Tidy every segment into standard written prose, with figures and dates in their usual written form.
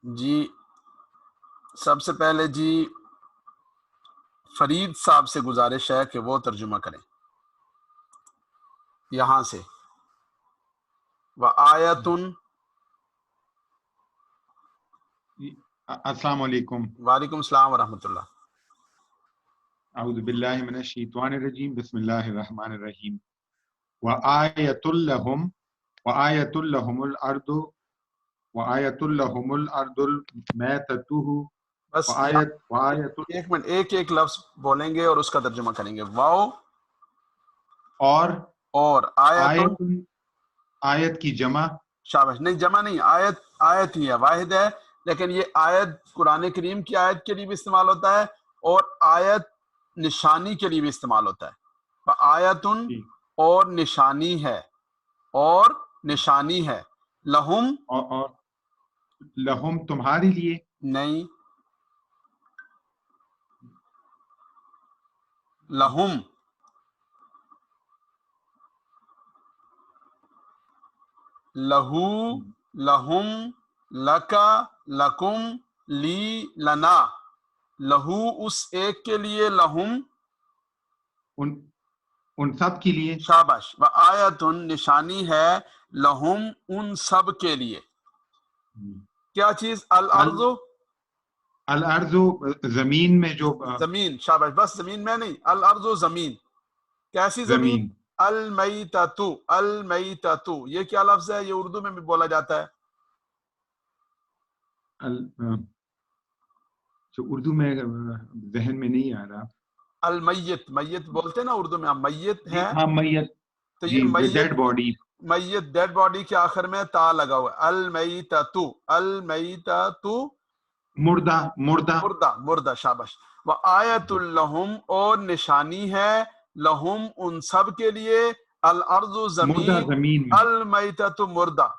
جی سب سے پہلے جی فرید صاحب سے گزارش ہے کہ وہ ترجمہ کریں یہاں سے. وآیتن. السلام علیکم. وعلیکم السلام ورحمۃ اللہ. اعوذ باللہ من الشیطان الرجیم. بسم اللہ الرحمن الرحیم. وآیۃ لہم وآیۃ لہم الارض وآیۃ لہم الارض المیتۃ. بس وآیت ایک منٹ ایک لفظ بولیں گے اور اس کا ترجمہ کریں گے. واو اور آیت آیت کی جمع. شاباش. نہیں جمع نہیں، آیت ہی ہے، واحد ہے، لیکن یہ آیت قرآن کریم کی آیت کے لیے بھی استعمال ہوتا ہے اور آیت نشانی کے لیے بھی استعمال ہوتا ہے. آیتن اور نشانی ہے، اور نشانی ہے. لہم اور لہم تمہارے لیے. نہیں، لہم لہو لہم لکا لکم لی لنا. لہو اس ایک کے لیے، لہم ان سب کے لیے. شاباش. وآیتن نشانی ہے، لہم ان سب کے لیے. کیا چیز؟ الارض الارض زمین میں جو زمین. شاباش. بس زمین میں نہیں، الارض زمین. کیسی زمین؟ المیتۃ. المیتۃ یہ کیا لفظ ہے؟ یہ اردو میں بھی بولا جاتا ہے. اردو میں ذہن میں نہیں آ رہا. المیت، میت بولتے ہیں نا اردو میں. میت ہے ہاں میت. تو یہ میت ڈیڈ باڈی. میت ڈیڈ باڈی کے آخر میں تا لگا ہوا ہے. المیتۃ. المیتۃ مردہ. مردہ. شاباش. وآیت لہم اور نشانی ہے، لہم ان سب کے لیے، الارض زمین، المیتۃ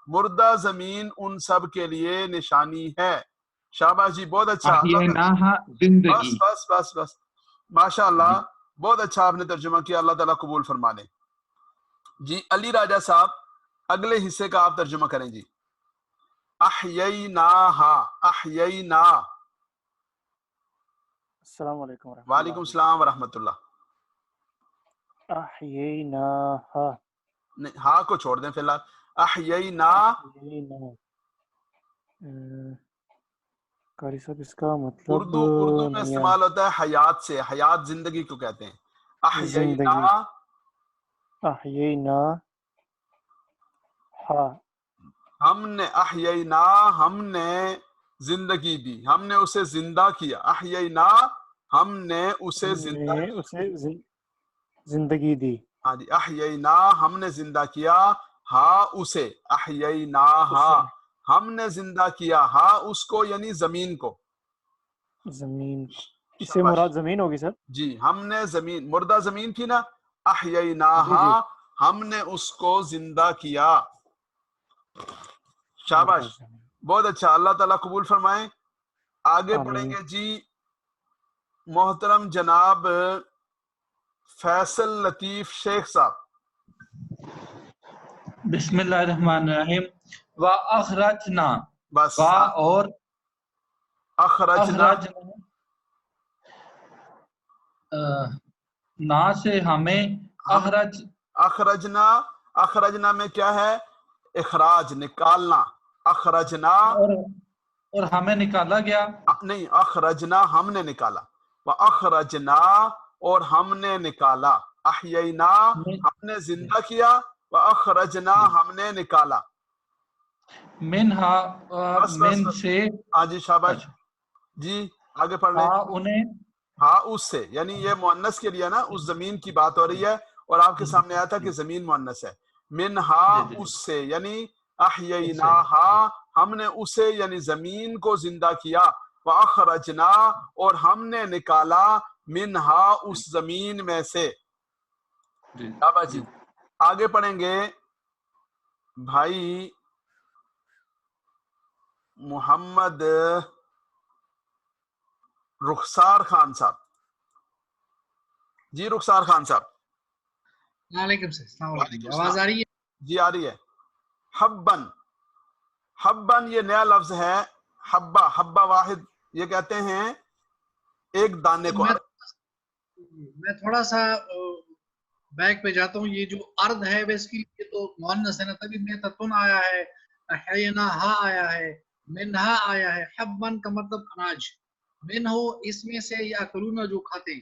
مردہ زمین ان سب کے لیے نشانی ہے. شاباش جی، بہت اچھا. زندگی. بس ماشاء اللہ، بہت اچھا آپ نے ترجمہ کیا. اللہ تعالیٰ قبول فرما لے. جی علی راجہ صاحب اگلے حصے کا آپ ترجمہ کریں جی. احییناہا. احیینا. السلام علیکم ورحمۃ اللہ. وعلیکم السلام ورحمۃ اللہ. احییناہا. نہیں، ہاں کو چھوڑ دیں فی الحال. احیینا. قاری صاحب اس کا مطلب اردو میں استعمال ہوتا ہے حیات سے. حیات زندگی کو کہتے ہیں. احیینا. احیینا ہا. ہم نے احیینا، ہم نے زندگی دی، ہم نے اسے زندہ کیا. احیینا ہم نے اسے زندگی دی. ہاں جی. احیینا ہم نے زندہ کیا، ہاں اسے. احیینا ہا ہم نے زندہ کیا، ہاں اس کو یعنی زمین کو. زمین اس سے مراد زمین ہوگی سر؟ جی ہم نے زمین، مردہ زمین تھی نا، احیینا ہا ہم نے اس کو زندہ کیا. شاباش، بہت اچھا. اللہ تعالیٰ قبول فرمائیں. آگے پڑھیں گے جی محترم جناب فیصل لطیف شیخ صاحب. بسم اللہ الرحمن الرحیم. وَأَخْرَجْنَا. بس اور اخرجنا نا سے ہمیں اخرجنا. اخرجنا میں کیا ہے؟ اخراج، نکالنا. اخرجنا اور ہمیں نکالا گیا. نہیں، اخرجنا ہم نے نکالا. واخرجنا اور ہم نے نکالا. احیینا ہم نے زندہ کیا، واخرجنا ہم نے نکالا. منہا من سے. ہاں جی شاباش جی آگے پڑھ لیں. ہاں اس سے، یعنی یہ مؤنث کے لیے نا، اس زمین کی بات ہو رہی ہے اور آپ کے سامنے آیا تھا کہ زمین مؤنث ہے. منہا اس سے، یعنی احییناہا ہم نے اسے یعنی زمین کو زندہ کیا. واخرجنا اور ہم نے نکالا منہا اس زمین میں سے. جی آگے پڑھیں گے بھائی محمد رخسار خان صاحب. جی رخسار خان صاحب. وعلیکم السلام. آواز آ رہی ہے؟ جی آ رہی ہے. حبن. حبن یہ نیا لفظ ہے. حبہ، حبہ واحد یہ کہتے ہیں ایک دانے کو. میں تھوڑا سا بیک پہ جاتا ہوں. یہ جو ارض ہے بیسیکلی یہ تو مؤنث ہے نا، تبھی میتتن آیا ہے، احیناہا آیا ہے، منہا آیا ہے. حبن کا مطلب اناج، منہ اس میں سے یاکلون جو کھاتے ہیں.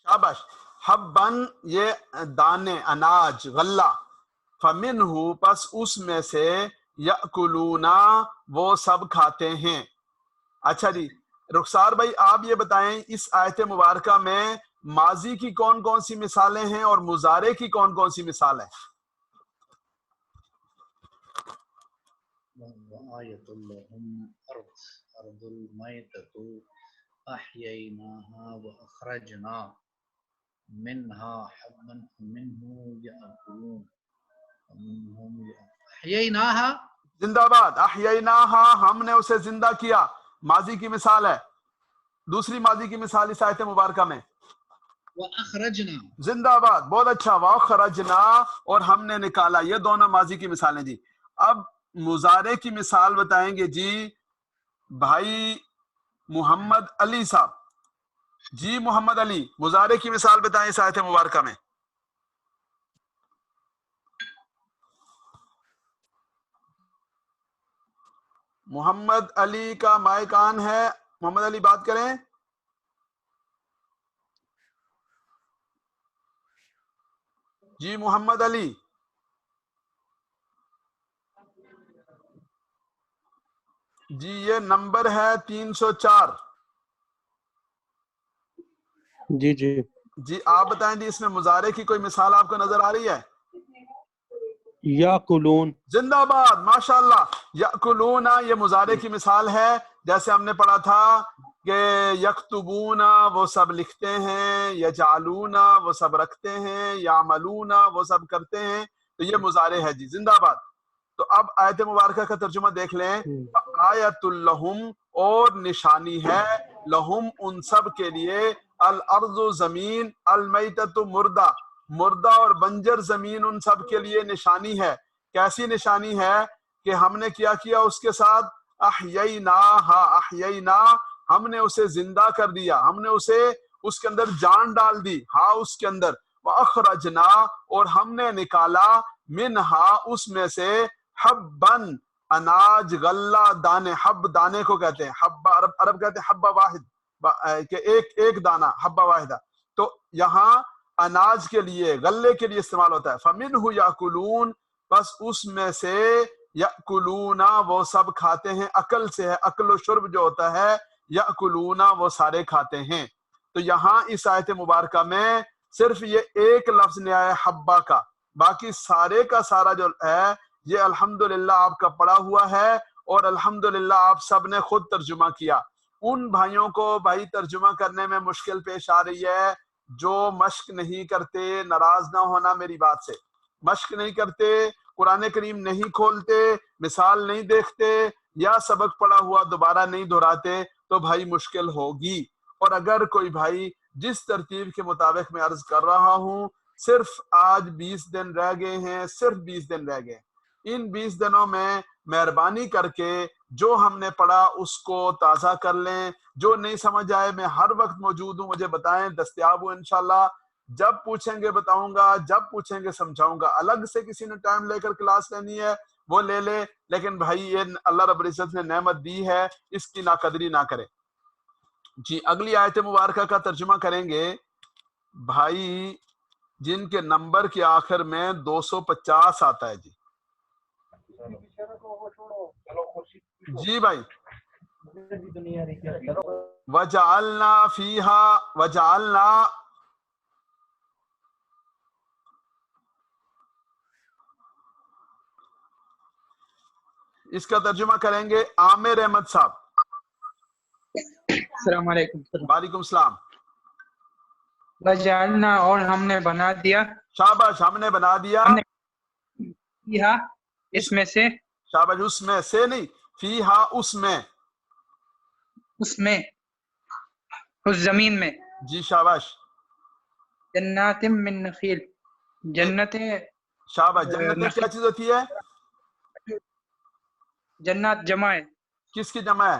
شاباش. حبن یہ دانے، اناج، غلہ. فمنہ پس اس میں سے یاکلون وہ سب کھاتے ہیں. اچھا جی رخسار بھائی آپ یہ بتائیں اس آیت مبارکہ میں ماضی کی کون کون سی مثالیں ہیں اور مضارع کی کون کون سی مثال ہے؟ وآیۃ لہم ارض المیتۃ احییناہا واخرجنا منہا حبا فمنہ یأکلون احییناہا زندہ باد. احییناہا ہم نے اسے زندہ کیا، ماضی کی مثال ہے. دوسری ماضی کی مثال اس آیت مبارکہ میں واخرجنا، زندہ باد. بہت اچھا. واخرجنا اور ہم نے نکالا، یہ دونوں ماضی کی مثالیں جی. اب مضارع کی مثال بتائیں گے جی بھائی محمد علی صاحب. جی محمد علی مضارع کی مثال بتائیں اس آیت مبارکہ میں. محمد علی کا مائک آن ہے، محمد علی بات کریں. جی محمد علی. جی یہ نمبر ہے 304. جی جی جی آپ بتائیں جی اس میں مضارع کی کوئی مثال آپ کو نظر آ رہی ہے؟ یاکلون. زندہ باد ماشاء اللہ. یاکلون یہ مضارع کی مثال ہے. جیسے ہم نے پڑھا تھا کہ یکتبون وہ سب لکھتے ہیں، یجعلون وہ سب رکھتے ہیں، یعملون وہ سب کرتے ہیں. تو یہ مضارع ہے جی. زندہ باد. تو اب آیت مبارکہ کا ترجمہ دیکھ لیں. آیت لہم اور نشانی ہے، لہم ان سب کے لیے، الارض زمین، المیتۃ مردہ، مردہ اور بنجر زمین ان سب کے لیے نشانی ہے. کیسی نشانی ہے کہ ہم نے کیا کیا اس کے ساتھ؟ احییناہا، احیینا ہم نے اسے زندہ کر دیا، ہم نے اسے اس کے اندر جان ڈال دی. ہاں اس کے اندر. واخرجنا اور ہم نے نکالا، منہا اس میں سے، حبن اناج، غلہ دانے. حب دانے کو کہتے ہیں، حبہ عرب کہتے ہیں حبہ واحد کہ ایک دانہ، حبہ واحدہ. تو یہاں اناج کے لیے، غلے کے لیے استعمال ہوتا ہے. فمنہ یاکلون بس اس میں سے، یاکلون وہ سب کھاتے ہیں. عقل سے ہے، عقل و شرب جو ہوتا ہے، یاکلون وہ سارے کھاتے ہیں. تو یہاں اس آیت مبارکہ میں صرف یہ ایک لفظ نیا ہے حبہ کا، باقی سارے کا سارا جو ہے یہ الحمدللہ آپ کا پڑھا ہوا ہے اور الحمدللہ آپ سب نے خود ترجمہ کیا. ان بھائیوں کو بھائی ترجمہ کرنے میں مشکل پیش آ رہی ہے جو مشق نہیں کرتے، ناراض نہ ہونا میری بات سے. مشق نہیں کرتے، قرآن کریم نہیں کھولتے، مثال نہیں دیکھتے، یا سبق پڑھا ہوا دوبارہ نہیں دہراتے تو بھائی مشکل ہوگی. اور اگر کوئی بھائی جس ترتیب کے مطابق میں عرض کر رہا ہوں، صرف آج 20 دن رہ گئے ہیں، صرف 20 دن رہ گئے. ان 20 دنوں میں مہربانی کر کے جو ہم نے پڑھا اس کو تازہ کر لیں. جو نہیں سمجھ آئے میں ہر وقت موجود ہوں، مجھے بتائیں، دستیاب ہوں انشاءاللہ. جب پوچھیں گے بتاؤں گا، جب پوچھیں گے سمجھاؤں گا. الگ سے کسی نے ٹائم لے کر کلاس لینی ہے وہ لے لے، لیکن بھائی یہ اللہ رب العزت نے نعمت دی ہے، اس کی ناقدری نہ کرے. جی اگلی آیت مبارکہ کا ترجمہ کریں گے بھائی جن کے نمبر کے آخر میں 250 آتا ہے. جی بھائی. وجعلنا فیہا، وجعلنا اس کا ترجمہ کریں گے عامر احمد صاحب. السلام علیکم. وعلیکم السلام. وجعلنا اور ہم نے بنا دیا، شاباش ہم نے بنا دیا، فیہا اس میں سے، شاباش اس میں سے نہیں، فیہا اس میں، اس میں، اس زمین میں، جی شاباش. جنات من نخیل، جنتیں، شاباش. جنتیں کیا چیز ہوتی ہے؟ جنات جمع ہے. کس کی جمع ہے؟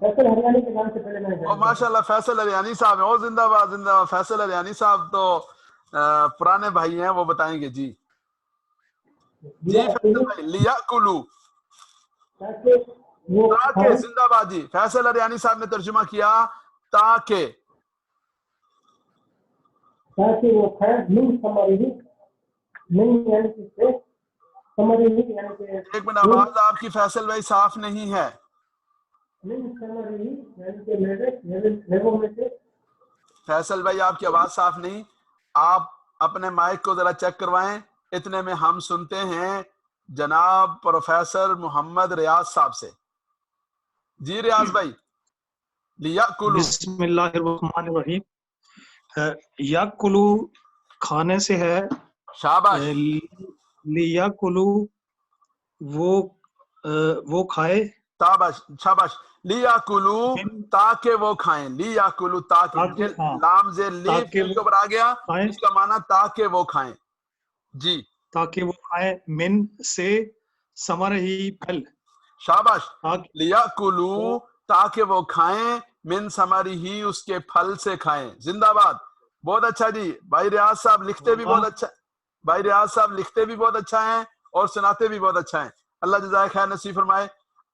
فیصل ہریانی کے نام سے پہلے میں اور ماشاءاللہ فیصل ہریانی صاحب ہیں، زندہ باد زندہ باد. فیصل ہریانی صاحب تو پرانے بھائی ہیں، وہ بتائیں گے. جی جی فیصل بھائی، لیاکلو تاکہ، زندہ باد جی. فیصل ہریانی صاحب نے ترجمہ کیا تاکہ وہ کھائے من ثمرہ، من یعنی کہ ثمرہ یعنی کہ ایک منٹ، آواز آپ کی فیصل بھائی صاف نہیں ہے. من ثمرہ یعنی کہ میووں میں سے. فیصل بھائی آپ کی آواز صاف نہیں، آپ اپنے مائک کو ذرا چیک کروائیں. اتنے میں ہم سنتے ہیں جناب پروفیسر محمد ریاض صاحب سے. جی ریاض بھائی. لیاکلو، بسم اللہ الرحمن الرحیم. یاکلو کھانے سے ہے. شاباش. لیاکلو وہ کھائے. شاباش. لیاکلو تاکہ وہ کھائیں. لیاکلو تاکہ، لام زیر لی کے اوپر آ گیا، اس کا معنی تاکہ وہ کھائیں. جی تاکہ وہ کھائیں من سے ثمرہ ہی پھل. شاباش. لیاکلو تاکہ وہ کھائیں من ثمرہ ہی اس کے پھل سے کھائیں. زندہ باد. بہت اچھا جی. بھائی ریاض صاحب لکھتے بھی بہت اچھا، بھائی ریاض صاحب لکھتے بھی بہت اچھا ہیں اور سناتے بھی بہت اچھا ہیں. اللہ جزائے خیر نصیب فرمائے.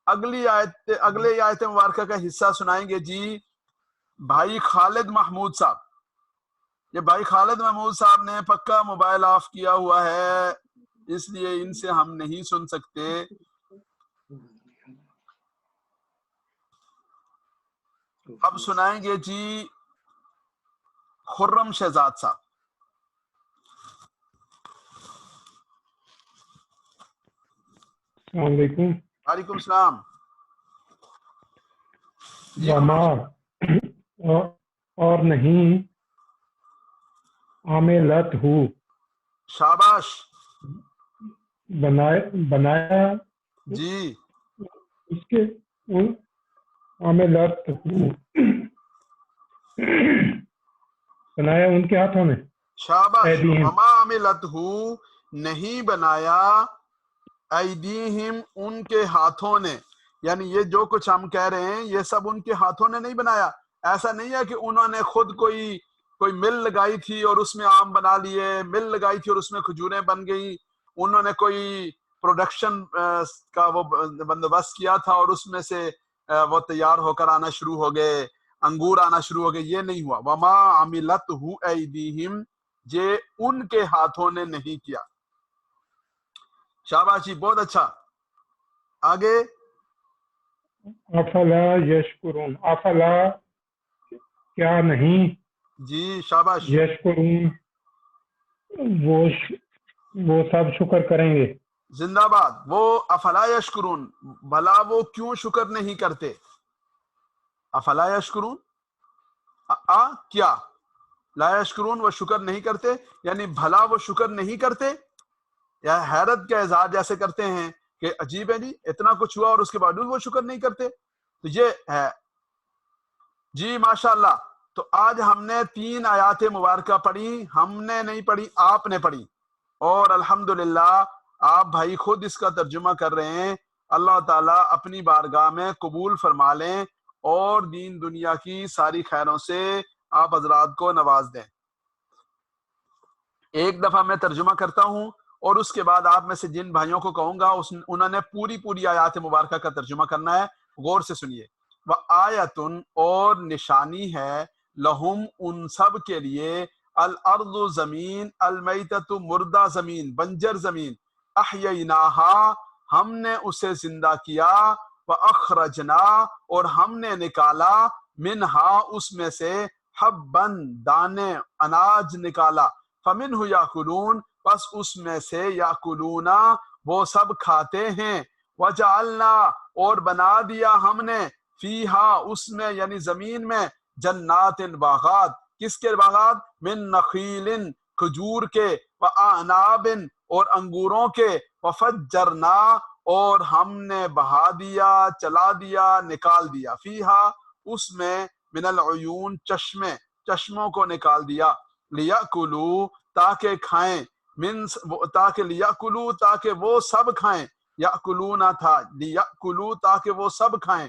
اگلی آیت مبارکہ کا حصہ سنائیں گے جی بھائی خالد محمود صاحب. یہ بھائی خالد محمود صاحب نے پکا موبائل آف کیا ہوا ہے، اس لیے ان سے ہم نہیں سن سکتے. اب سنائیں گے جی خرم شہزاد صاحب. السلام علیکم. وعلیکم السلام. وما اور نہیں عاملت ہو. شاباش. بنایا جی اس کے عاملت ہو، بنایا ان کے ہاتھوں میں. شاباش. وما عملت ہو، نہیں بنایا، ایدیہم ان کے ہاتھوں نے. یعنی یہ جو کچھ ہم کہہ رہے ہیں یہ سب ان کے ہاتھوں نے نہیں بنایا. ایسا نہیں ہے کہ انہوں نے خود کوئی مل لگائی تھی اور اس میں آم بنا لیے، مل لگائی تھی اور اس میں کھجوریں بن گئی، انہوں نے کوئی پروڈکشن کا وہ بندوبست کیا تھا اور اس میں سے وہ تیار ہو کر آنا شروع ہو گئے، انگور آنا شروع ہو گئے. یہ نہیں ہوا. وما عملتہ ایدیہم، یہ ان کے ہاتھوں نے نہیں کیا. شاباش جی، بہت اچھا. آگے. افلا یشکرون، افلا کیا نہیں. جی شاباش. یشکرون وہ سب شکر کریں گے. زندہ باد. وہ افلا یشکرون، بھلا وہ کیوں شکر نہیں کرتے. افلا یشکرون کیا لا یشکرون، وہ شکر نہیں کرتے، یعنی بھلا وہ شکر نہیں کرتے، یا حیرت کا اظہار جیسے کرتے ہیں کہ عجیب ہے جی، اتنا کچھ ہوا اور اس کے باوجود وہ شکر نہیں کرتے. تو یہ ہے جی. ماشاءاللہ. تو آج ہم نے 3 آیات مبارکہ پڑھی. ہم نے نہیں پڑھی، آپ نے پڑھی، اور الحمدللہ آپ بھائی خود اس کا ترجمہ کر رہے ہیں. اللہ تعالیٰ اپنی بارگاہ میں قبول فرما لیں اور دین دنیا کی ساری خیروں سے آپ حضرات کو نواز دیں. ایک دفعہ میں ترجمہ کرتا ہوں اور اس کے بعد آپ میں سے جن بھائیوں کو کہوں گا انہوں نے پوری آیات مبارکہ کا ترجمہ کرنا ہے. غور سے سنیے. وآیتن، اور نشانی ہے، لہم ان سب کے لیے، الارض زمین، المیتۃ مردہ زمین، بنجر زمین، احییناہا ہم نے اسے زندہ کیا، واخرجنا اور ہم نے نکالا، منہا اس میں سے، حبن دانے اناج نکالا، فمنہ یاکلون پس اس میں سے، یاکلونا وہ سب کھاتے ہیں، وجعلنا اور بنا دیا ہم نے، فیہا اس میں یعنی زمین میں، جنات باغات. کس کے باغات؟ من نخیل کھجور کے، واعناب اور انگوروں کے، وفجرنا اور ہم نے بہا دیا، چلا دیا، نکال دیا، فیہا اس میں، من العیون چشموں کو نکال دیا، لیاکلوا تاکہ کھائیں، تاکہ لیاکلوا تاکہ وہ سب کھائیں، یاکلونا تھا لیاکلوا تاکہ وہ سب کھائیں،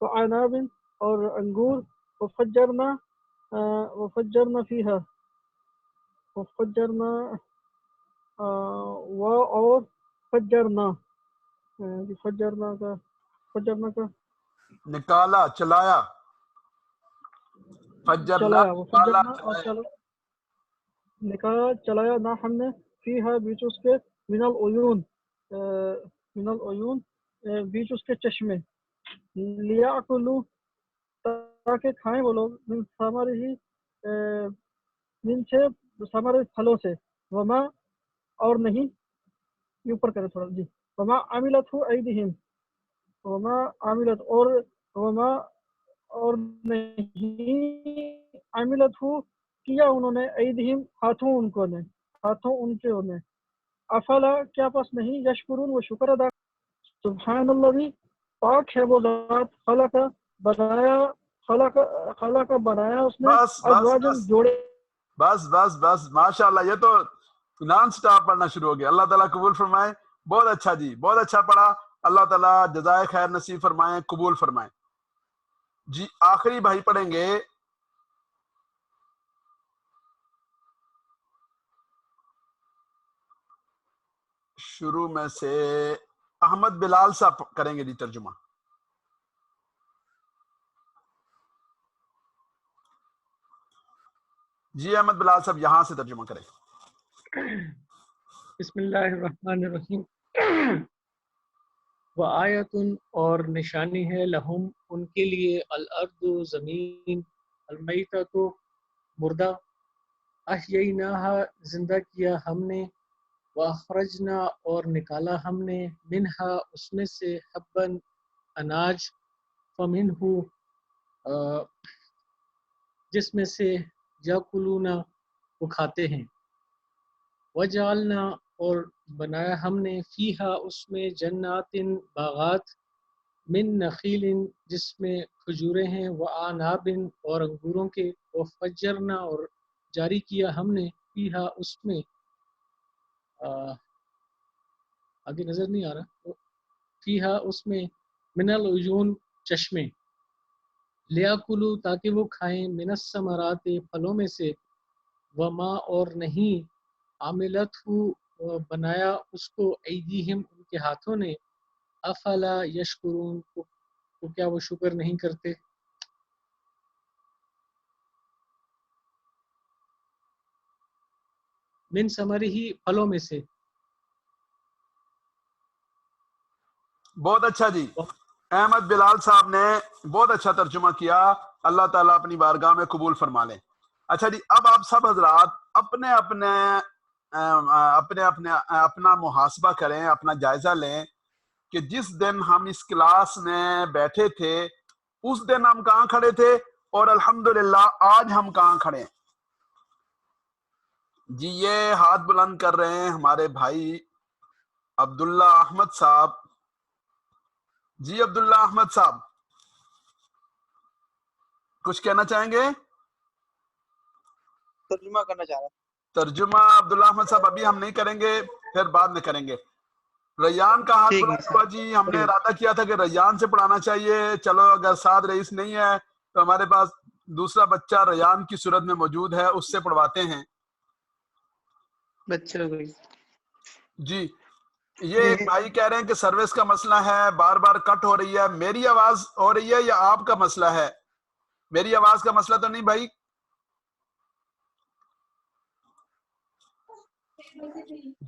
وعناب اور انگور وفجرنا فیہا وفجرنا اور فجرنا کا نکالا چلایا فجرنا نکالا چلایا نہ ہم نے فیہا بیچ اس کے من العیون بیچ اس کے چشمے لیاکلوا تاکہ کھائیں وہ لوگ من ثمرہ من سے ثمر پھلوں سے وما اور نہیں یہ اوپر کرے تھوڑا جی وما عملت ایدیہم وما عملت اور نہیں عملت کیا انہوں نے ایدیہم ہاتھوں ان کے افلا کیا پس نہیں یشکرون وہ شکر ادا سبحان اللہ پاک ہے وہ ذات خلق بنایا اس نے ازواجن جوڑے بس ماشاءاللہ یہ تو نان سٹاپ پڑھنا شروع ہو گیا. اللہ تعالیٰ قبول فرمائے. بہت اچھا جی, بہت اچھا پڑھا. اللہ تعالیٰ جزائے خیر نصیب فرمائے, قبول فرمائے. جی آخری بھائی پڑھیں گے شروع میں سے احمد بلال صاحب کریں گے جی ترجمہ. جی احمد بلال صاحب یہاں سے ترجمہ کریں. بسم اللہ الرحمن الرحیم. وآیۃ اور نشانی ہے لہم ان کے لیے الارض زمین المیتۃ مردہ احییناہا زندہ کیا ہم نے واخرجنا اور نکالا ہم نے منہا اس میں سے حبا اناج فمنہ جس میں سے یاکلون وہ کھاتے ہیں وجعلنا اور بنایا ہم نے فیہا اس میں جنات باغات من نخیل جس میں کھجوریں ہیں وعناب اور انگوروں کے وفجرنا اور جاری کیا ہم نے فیہا اس میں آگے نظر نہیں آ رہا فیہا اس میں من العیون چشمے لیاکلوا تاکہ وہ کھائیں من الثمرات پھلوں میں سے وما اور نہیں عاملت بنایا اس کو ایدیہم ان کے ہاتھوں نے افلا یشکرون تو کیا وہ شکر نہیں کرتے. من ثمرہ پھلوں میں سے. بہت اچھا جی, احمد بلال صاحب نے بہت اچھا ترجمہ کیا. اللہ تعالیٰ اپنی بارگاہ میں قبول فرما لیں. اچھا جی, اب آپ سب حضرات اپنے اپنا محاسبہ کریں, اپنا جائزہ لیں کہ جس دن ہم اس کلاس میں بیٹھے تھے اس دن ہم کہاں کھڑے تھے اور الحمدللہ آج ہم کہاں کھڑے ہیں. جی یہ ہاتھ بلند کر رہے ہیں ہمارے بھائی عبداللہ احمد صاحب. جی عبداللہ احمد صاحب کچھ کہنا چاہیں گے؟ ترجمہ کرنا چاہ رہا. ترجمہ عبداللہ احمد صاحب ابھی ہم نہیں کریں گے, پھر بعد میں کریں گے. ریان کا ہاتھ بلند ہوا جی, ہم نے ارادہ کیا تھا کہ ریان سے پڑھانا چاہیے. چلو اگر ساتھ رئیس نہیں ہے تو ہمارے پاس دوسرا بچہ ریان کی صورت میں موجود ہے, اس سے پڑھواتے ہیں. بچہ جی یہ بھائی کہہ رہے ہیں کہ سروس کا مسئلہ ہے, بار بار کٹ ہو رہی ہے. میری آواز ہو رہی ہے یا آپ کا مسئلہ ہے؟ میری آواز کا مسئلہ تو نہیں بھائی؟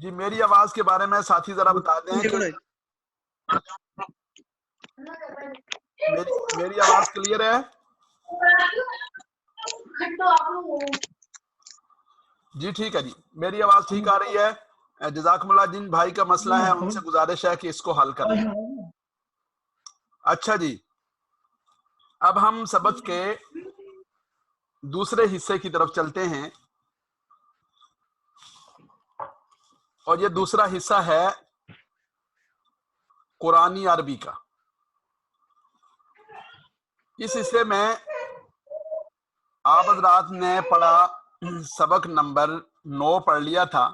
جی میری آواز کے بارے میں ساتھی ذرا بتا دیں کہ میری آواز کلیئر ہے؟ جی ٹھیک ہے جی, میری آواز ٹھیک آ رہی ہے. جزاکم اللہ. جن بھائی کا مسئلہ ہے ان سے گزارش ہے کہ اس کو حل کریں. اچھا جی, اب ہم سبق کے دوسرے حصے کی طرف چلتے ہیں اور یہ دوسرا حصہ ہے قرآنی عربی کا. اس حصے میں آپ حضرات نے پڑھا سبق نمبر 9 پڑھ لیا تھا.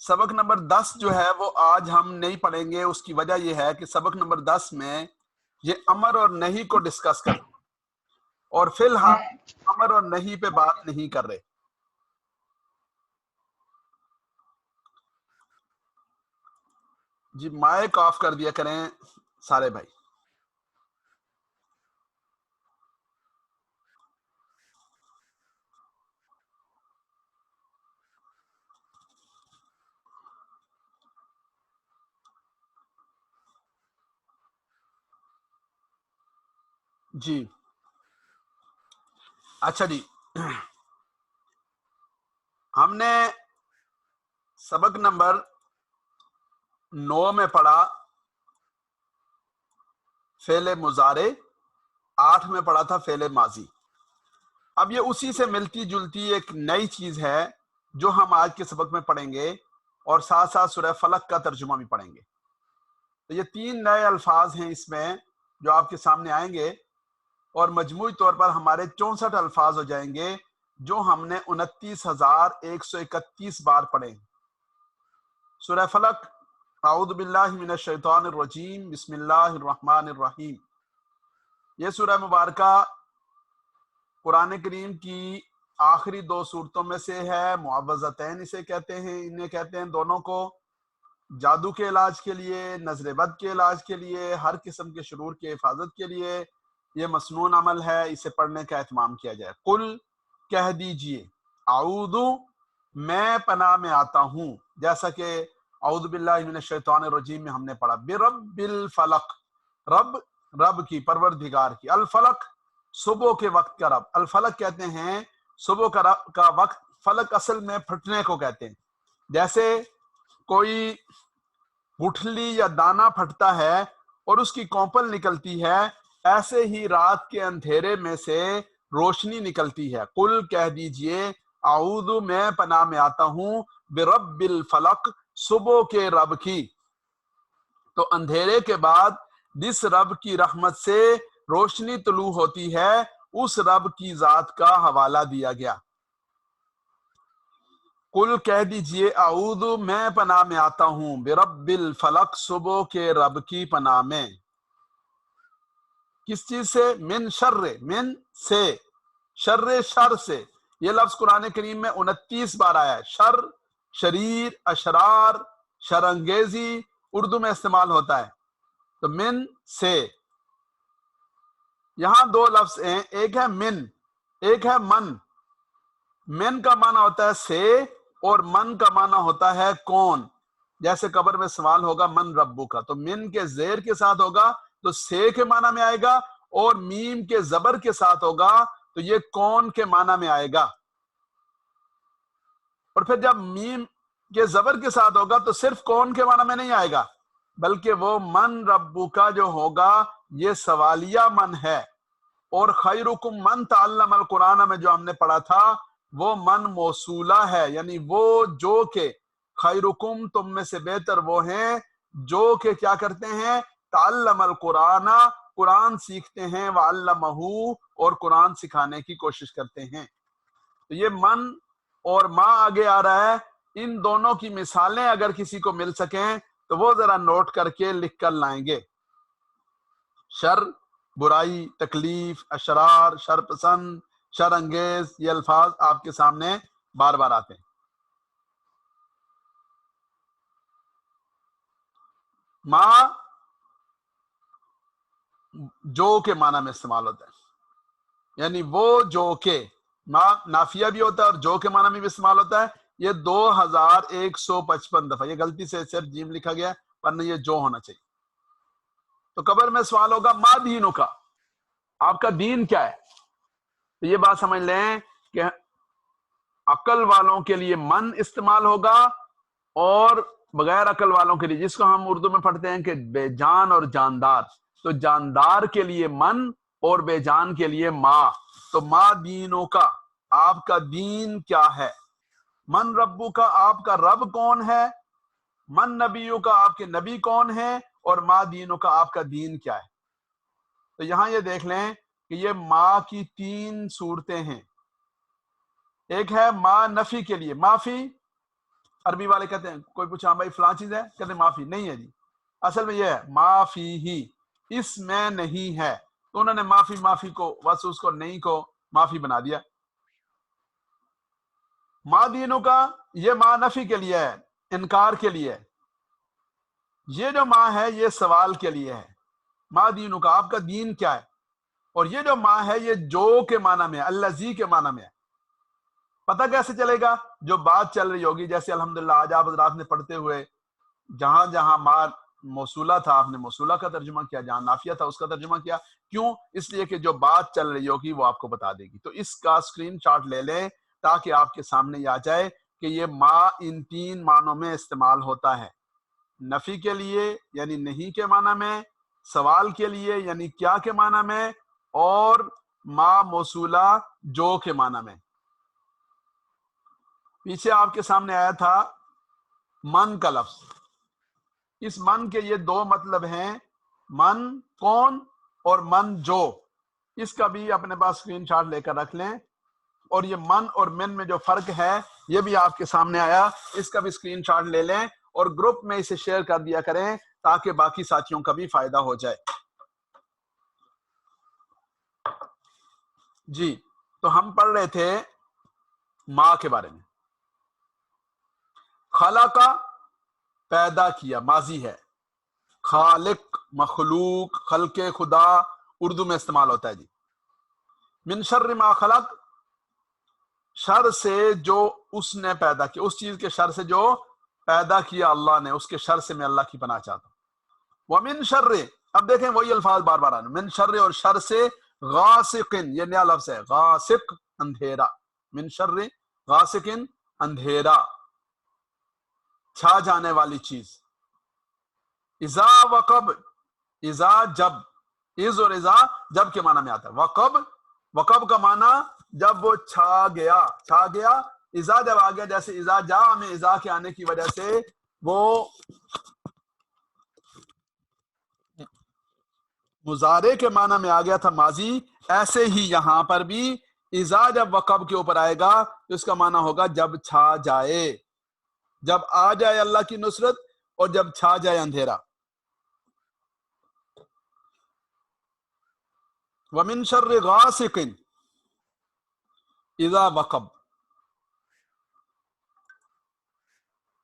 سبق نمبر 10 جو ہے وہ آج ہم نہیں پڑھیں گے. اس کی وجہ یہ ہے کہ سبق نمبر 10 میں یہ امر اور نہیں کو ڈسکس کر اور فی الحال امر اور نہیں پہ بات نہیں کر رہے. جی مائک آف کر دیا کریں سارے بھائی. جی اچھا جی، ہم نے سبق نمبر 9 میں پڑھا فعل مضارع، 8 میں پڑھا تھا فعل ماضی. اب یہ اسی سے ملتی جلتی ایک نئی چیز ہے جو ہم آج کے سبق میں پڑھیں گے اور ساتھ ساتھ سورہ فلق کا ترجمہ بھی پڑھیں گے. تو یہ 3 نئے الفاظ ہیں اس میں جو آپ کے سامنے آئیں گے اور مجموعی طور پر ہمارے 64 الفاظ ہو جائیں گے جو ہم نے 29,131 بار پڑھے. سورہ فلق، اعوذ باللہ من الشیطان الرجیم، بسم اللہ الرحمن الرحیم. یہ سورہ مبارکہ قرآن کریم کی آخری 2 سورتوں میں سے ہے. معوذتین اسے کہتے ہیں، انہیں کہتے ہیں دونوں کو، جادو کے علاج کے لیے، نظر بد کے علاج کے لیے، ہر قسم کے شرور کی حفاظت کے لیے. یہ مسنون عمل ہے، اسے پڑھنے کا اہتمام کیا جائے. قل کہہ دیجئے، اعوذ میں پناہ میں آتا ہوں، جیسا کہ اعوذ باللہ من الشیطان الرجیم میں ہم نے پڑھا. برب الفلق، رب رب کی، پروردگار کی. الفلق صبح کے وقت کا رب. الفلق کہتے ہیں صبح کا وقت. فلق اصل میں پھٹنے کو کہتے ہیں. جیسے کوئی گٹھلی یا دانہ پھٹتا ہے اور اس کی کونپل نکلتی ہے، ایسے ہی رات کے اندھیرے میں سے روشنی نکلتی ہے. قل کہہ دیجئے، اعوذ میں پناہ میں آتا ہوں، برب الفلق صبح کے رب کی. تو اندھیرے کے بعد جس رب کی رحمت سے روشنی طلوع ہوتی ہے اس رب کی ذات کا حوالہ دیا گیا. قل کہہ دیجئے، اعوذ میں پناہ میں آتا ہوں، برب الفلق صبح کے رب کی پناہ میں. کس چیز سے؟ من شر، من سے، شر شر سے. یہ لفظ قرآن کریم میں 29 بار آیا ہے. شر، شریر، اشرار، شرانگیزی اردو میں استعمال ہوتا ہے. تو من سے. یہاں 2 لفظ ہیں، ایک ہے من، ایک ہے من. من کا معنی ہوتا ہے سے اور من کا معنی ہوتا ہے کون. جیسے قبر میں سوال ہوگا من ربو کا، تو من کے زیر کے ساتھ ہوگا تو سے کے معنی میں آئے گا، اور میم کے زبر کے ساتھ ہوگا تو یہ کون کے معنی میں آئے گا. اور پھر جب میم کے زبر کے ساتھ ہوگا تو صرف کون کے معنی میں نہیں آئے گا، بلکہ وہ من ربو کا جو ہوگا یہ سوالیہ من ہے. اور خیرکم من تعلم القرآن میں جو ہم نے پڑھا تھا وہ من موصولہ ہے، یعنی وہ جو کہ، خیرکم تم میں سے بہتر وہ ہیں جو کہ کیا کرتے ہیں، تعلم القرآن قرآن سیکھتے ہیں، وعلمہ اور قرآن سکھانے کی کوشش کرتے ہیں. تو یہ من اور ما آگے آ رہا ہے. ان دونوں کی مثالیں اگر کسی کو مل سکیں تو وہ ذرا نوٹ کر کے لکھ کر لائیں گے. شر برائی، تکلیف، اشرار، شر پسند، شر انگیز، یہ الفاظ آپ کے سامنے بار بار آتے ہیں. ما جو کے معنی میں استعمال ہوتا ہے، یعنی وہ جو کہ. ما نافیہ بھی ہوتا ہے اور جو کے معنی میں بھی استعمال ہوتا ہے. یہ 2155 دفعہ، یہ غلطی سے صرف جیم لکھا گیا ورنہ یہ جو ہونا چاہیے. تو قبر میں سوال ہوگا ما دینوں کا، آپ کا دین کیا ہے. تو یہ بات سمجھ لیں کہ عقل والوں کے لیے من استعمال ہوگا اور بغیر عقل والوں کے لیے، جس کو ہم اردو میں پڑھتے ہیں کہ بے جان اور جاندار، تو جاندار کے لیے من اور بے جان کے لیے ما. تو ما دینوں کا، آپ کا دین کیا ہے. من ربو کا، آپ کا رب کون ہے. من نبیوں کا، آپ کے نبی کون ہیں. اور ما دینوں کا، آپ کا دین کیا ہے. تو یہاں یہ دیکھ لیں کہ یہ ما کی 3 صورتیں ہیں. ایک ہے ما نفی کے لیے، ما فی عربی والے کہتے ہیں، کوئی پوچھا بھائی فلاں چیز ہے، کہتے ہیں معافی نہیں ہے جی، اصل میں یہ ہے معافی ہی، اس میں نہیں ہے، تو انہوں نے معافی کو بس اس کو نہیں کو معافی بنا دیا۔ ما دینوں کا یہ ما نفی کے لیے ہے، انکار کے لیے ہے، یہ جو ما ہے یہ سوال کے لیے ہے، ما دینوں کا آپ کا دین کیا ہے، اور یہ جو ما ہے یہ جو کے معنی میں ہے، الذی کے معنی میں ہے۔ پتہ کیسے چلے گا؟ جو بات چل رہی ہوگی، جیسے الحمدللہ آج آپ حضرات نے پڑھتے ہوئے جہاں جہاں ما موصولہ تھا آپ نے موصولہ کا ترجمہ کیا، جہاں نافیہ تھا اس کا ترجمہ کیا، کیوں؟ اس لیے کہ جو بات چل رہی ہوگی وہ آپ کو بتا دے گی۔ تو اس کا اسکرین شاٹ لے لیں تاکہ آپ کے سامنے یہ آ جائے کہ یہ ما ان 3 معنوں میں استعمال ہوتا ہے، نفی کے لیے یعنی نہیں کے معنی میں، سوال کے لیے یعنی کیا کے معنی میں، اور ما موصولہ جو کے معنی میں۔ پیچھے آپ کے سامنے آیا تھا من کا لفظ، اس من کے یہ 2 مطلب ہیں، من کون اور من جو، اس کا بھی اپنے پاس اسکرین شاٹ لے کر رکھ لیں، اور یہ من اور من میں جو فرق ہے یہ بھی آپ کے سامنے آیا، اس کا بھی اسکرین شاٹ لے لیں اور گروپ میں اسے شیئر کر دیا کریں تاکہ باقی ساتھیوں کا بھی فائدہ ہو جائے۔ جی تو ہم پڑھ رہے تھے ما کے بارے میں۔ خلق پیدا کیا ماضی ہے، خالق مخلوق، خلق خدا اردو میں استعمال ہوتا ہے جی۔ من شر ما خلق، شر سے جو اس نے پیدا کیا، اس چیز کے شر سے جو پیدا کیا اللہ نے، اس کے شر سے میں اللہ کی پناہ چاہتا ہوں۔ ومن شر، اب دیکھیں وہی الفاظ بار بار آنے، من شر اور شر سے، غاسق یہ نیا لفظ ہے، غاسق اندھیرا، من شر غاسق اندھیرا، چھا جانے والی چیز۔ اذا وقب، اذا جب، از اور اذا جب کے معنی میں آتا ہے، وقب، وقب کا معنی جب وہ چھا گیا، چھا گیا، اذا جب آ گیا، جیسے اذا جا میں اذا کے آنے کی وجہ سے وہ مضارع کے معنی میں آ گیا تھا ماضی، ایسے ہی یہاں پر بھی اذا جب وقب کے اوپر آئے گا تو اس کا معنی ہوگا جب چھا جائے، جب آ جائے اللہ کی نصرت اور جب چھا جائے اندھیرا۔ ومن شر غاسق اذا وقب،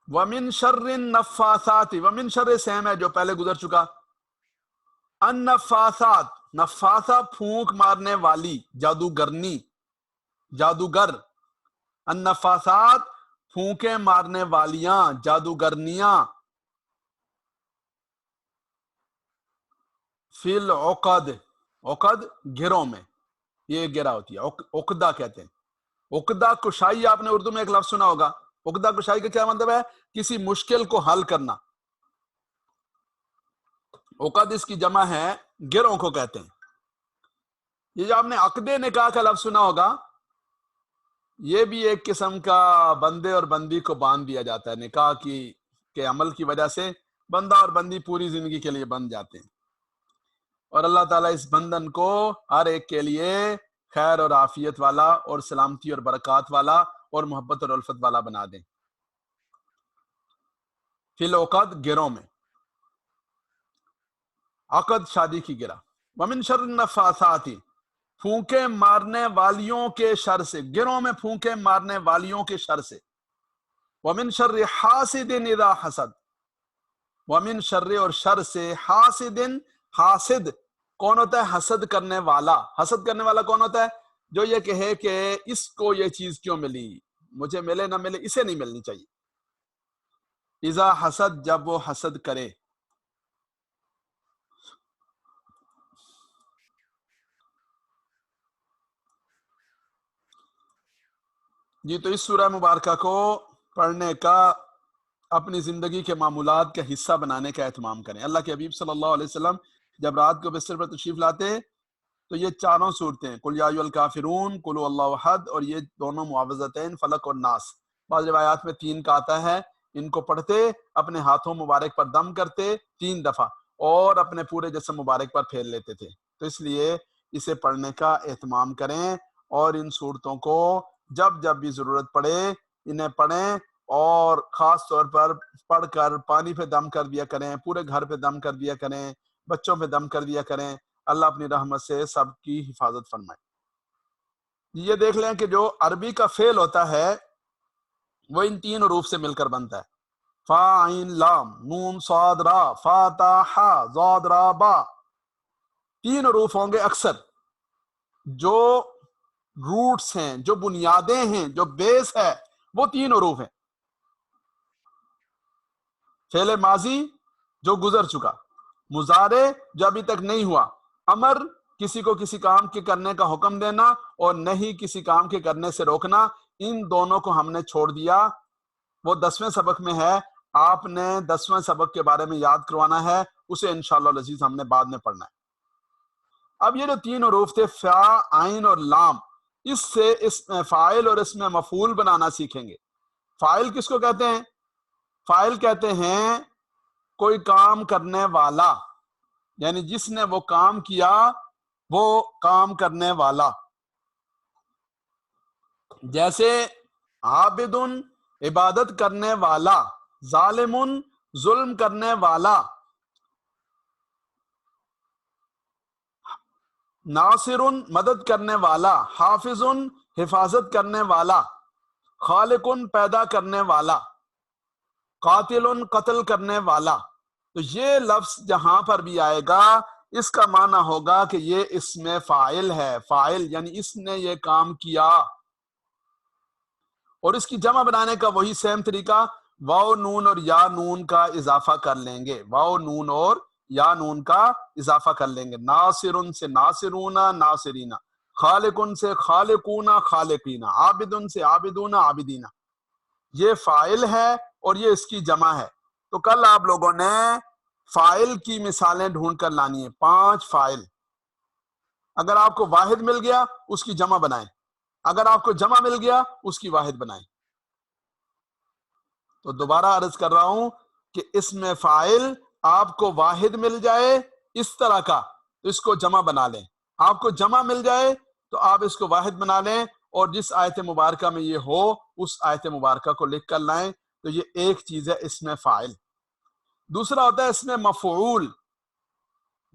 ومن شر النفاثات، ومن شر سیم ہے جو پہلے گزر چکا، النفاثات، نفاثہ پھونک مارنے والی، جادوگرنی، جادوگر، النفاثات پھونکے مارنے والیاں، جادوگرنیاں، فی العقد، عقد گھروں میں، یہ گرہ ہوتی ہے، عقدہ کہتے ہیں۔ عقدہ کشائی آپ نے اردو میں ایک لفظ سنا ہوگا، عقدہ کشائی کا کیا مطلب ہے؟ کسی مشکل کو حل کرنا۔ عقد اس کی جمع ہے، گروں کو کہتے ہیں۔ یہ جو آپ نے عقد نکاح کا لفظ سنا ہوگا، یہ بھی ایک قسم کا بندے اور بندی کو باندھ دیا جاتا ہے، نکاح کے عمل کی وجہ سے بندہ اور بندی پوری زندگی کے لیے بندھ جاتے ہیں، اور اللہ تعالیٰ اس بندھن کو ہر ایک کے لیے خیر اور عافیت والا اور سلامتی اور برکات والا اور محبت اور الفت والا بنا دیں۔ فی العقد گروں میں، عقد شادی کی گرہ۔ ومن شر النفاثات، پھونکے مارنے والیوں کے شر سے، گروں میں پھونکے مارنے والیوں کے شر سے۔ ومن شر حاسد اذا حسد، ومن شر اور شر سے، حاسد، حاسد کون ہوتا ہے؟ حسد کرنے والا۔ حسد کرنے والا کون ہوتا ہے؟ جو یہ کہے کہ اس کو یہ چیز کیوں ملی، مجھے ملے نہ ملے اسے نہیں ملنی چاہیے۔ اذا حسد جب وہ حسد کرے۔ جی تو اس سورہ مبارکہ کو پڑھنے کا، اپنی زندگی کے معمولات کا حصہ بنانے کا اہتمام کریں۔ اللہ کے حبیب صلی اللہ علیہ وسلم جب رات کو بستر پر تشریف لاتے تو یہ چاروں صورتیں، قل یا ایھا الکافرون، قل هو اللہ احد، اور یہ دونوں معوذتین فلق اور ناس، بعض روایات میں 3 کا آتا ہے، ان کو پڑھتے، اپنے ہاتھوں مبارک پر دم کرتے 3 دفعہ اور اپنے پورے جسم مبارک پر پھیر لیتے تھے۔ تو اس لیے اسے پڑھنے کا اہتمام کریں، اور ان صورتوں کو جب جب بھی ضرورت پڑے انہیں پڑھیں، اور خاص طور پر پڑھ کر پانی پہ دم کر دیا کریں، پورے گھر پہ دم کر دیا کریں، بچوں پہ دم کر دیا کریں. اللہ اپنی رحمت سے سب کی حفاظت فرمائے. یہ دیکھ لیں کہ جو عربی کا فعل ہوتا ہے وہ ان 3 حروف سے مل کر بنتا ہے. فا عین لام نون صاد را فا تا حا ضاد را با. 3 حروف ہوں گے اکثر. جو روٹس ہیں، جو بنیادیں ہیں، جو بیس ہے، وہ 3 حروف ہیں. فعل ماضی جو گزر چکا، مضارع جو ابھی تک نہیں ہوا، امر کسی کو کسی کام کے کرنے کا حکم دینا اور نہیں کسی کام کے کرنے سے روکنا، ان دونوں کو ہم نے چھوڑ دیا. وہ 10ویں سبق میں ہے، آپ نے 10ویں سبق کے بارے میں یاد کروانا ہے، اسے انشاءاللہ العزیز ہم نے بعد میں پڑھنا ہے. اب یہ جو 3 حروف تھے فا عین اور لام، اس سے اس میں فاعل اور اس میں مفعول بنانا سیکھیں گے. فاعل کس کو کہتے ہیں؟ فاعل کہتے ہیں کوئی کام کرنے والا، یعنی جس نے وہ کام کیا وہ کام کرنے والا. جیسے عابد عبادت کرنے والا، ظالم ظلم کرنے والا، ناصر مدد کرنے والا، حافظ حفاظت کرنے والا، خالق پیدا کرنے والا، قاتل قتل کرنے والا. تو یہ لفظ جہاں پر بھی آئے گا اس کا معنی ہوگا کہ یہ اسم فاعل ہے. فاعل یعنی اس نے یہ کام کیا. اور اس کی جمع بنانے کا وہی سیم طریقہ، واو نون اور یا نون کا اضافہ کر لیں گے. واو نون اور یا نون کا اضافہ کر لیں گے. ناصر سے ناصرون ناصرین، خالق سے خالقون خالقین، عابد سے عابدون عابدین. یہ فاعل ہے اور یہ اس کی جمع ہے. تو کل آپ لوگوں نے فاعل کی مثالیں ڈھونڈ کر لانی ہے. 5 فاعل. اگر آپ کو واحد مل گیا اس کی جمع بنائیں، اگر آپ کو جمع مل گیا اس کی واحد بنائیں. تو دوبارہ عرض کر رہا ہوں کہ اس میں فاعل آپ کو واحد مل جائے اس طرح کا تو اس کو جمع بنا لیں، آپ کو جمع مل جائے تو آپ اس کو واحد بنا لیں، اور جس آیت مبارکہ میں یہ ہو اس آیت مبارکہ کو لکھ کر لائیں. تو یہ ایک چیز ہے اس میں فاعل. دوسرا ہوتا ہے اس میں مفعول،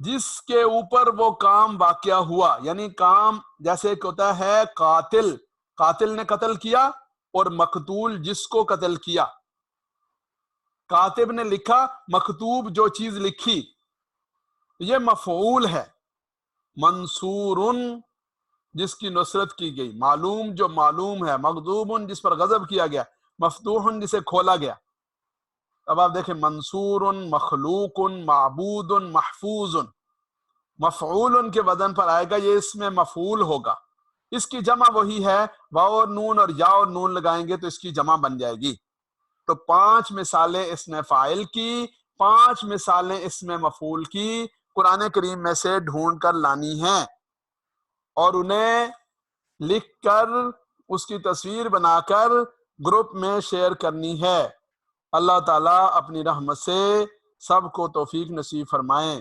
جس کے اوپر وہ کام واقعہ ہوا. یعنی کام جیسے ایک ہوتا ہے قاتل، قاتل نے قتل کیا، اور مقتول جس کو قتل کیا. کاتب نے لکھا، مکتوب جو چیز لکھی، یہ مفعول ہے. منصور جس کی نصرت کی گئی، معلوم جو معلوم ہے، مغضوب جس پر غضب کیا گیا، مفتوح جسے کھولا گیا. اب آپ دیکھیں منصور، مخلوق، معبود، محفوظ. مفعول کے وزن پر آئے گا، یہ اس میں مفعول ہوگا. اس کی جمع وہی ہے، واو اور نون اور یا اور نون لگائیں گے تو اس کی جمع بن جائے گی. تو 5 مثالیں اس میں فاعل کی، 5 مثالیں اس میں مفعول کی قرآن کریم میں سے ڈھونڈ کر لانی ہیں، اور انہیں لکھ کر اس کی تصویر بنا کر گروپ میں شیئر کرنی ہے. اللہ تعالیٰ اپنی رحمت سے سب کو توفیق نصیب فرمائیں.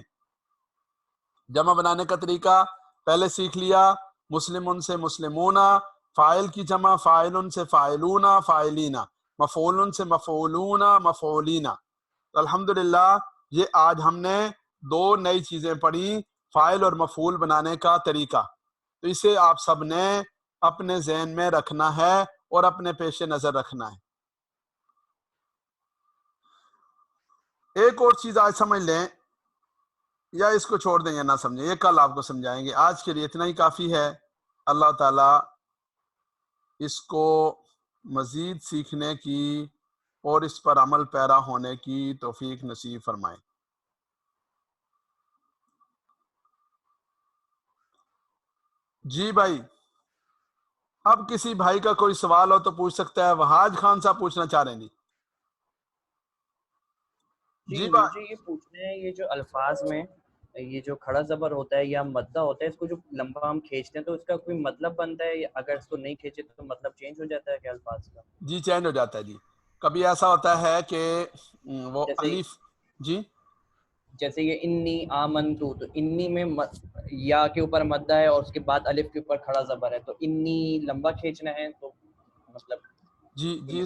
جمع بنانے کا طریقہ پہلے سیکھ لیا. مسلم سے مسلمون، فاعل کی جمع فاعل سے فاعلون فاعلین، مفعول سے مفعولون مفعولین. تو الحمدللہ یہ آج ہم نے 2 نئی چیزیں پڑھی، فاعل اور مفعول بنانے کا طریقہ. تو اسے آپ سب نے اپنے ذہن میں رکھنا ہے اور اپنے پیش نظر رکھنا ہے. ایک اور چیز آج سمجھ لیں، یا اس کو چھوڑ دیں یا نہ سمجھیں، یہ کل آپ کو سمجھائیں گے. آج کے لیے اتنا ہی کافی ہے. اللہ تعالیٰ اس کو مزید سیکھنے کی اور اس پر عمل پیرا ہونے کی توفیق نصیب فرمائے. جی بھائی، اب کسی بھائی کا کوئی سوال ہو تو پوچھ سکتا ہے. وحاج خان صاحب پوچھنا چاہ رہے ہیں. جی مجھے یہ پوچھنا ہے، یہ جو الفاظ میں یہ جو کھڑا زبر ہوتا ہے یا مدہ ہوتا ہے، اس کو جو لمبا ہم کھینچتے ہیں تو اس کا کوئی مطلب بنتا ہے، یا اگر اس کو نہیں کھینچے تو مطلب چینج ہو جاتا ہے کیا الفاظ کا؟ جی چینج ہو جاتا ہے. جی کبھی ایسا ہوتا ہے کہ وہ الف، جی جیسے یہ انی آمنتو، تو انی میں یا کے اوپر مدہ ہے اور اس کے بعد الف کے اوپر کھڑا زبر ہے، تو انی لمبا کھینچنا ہے تو مطلب جی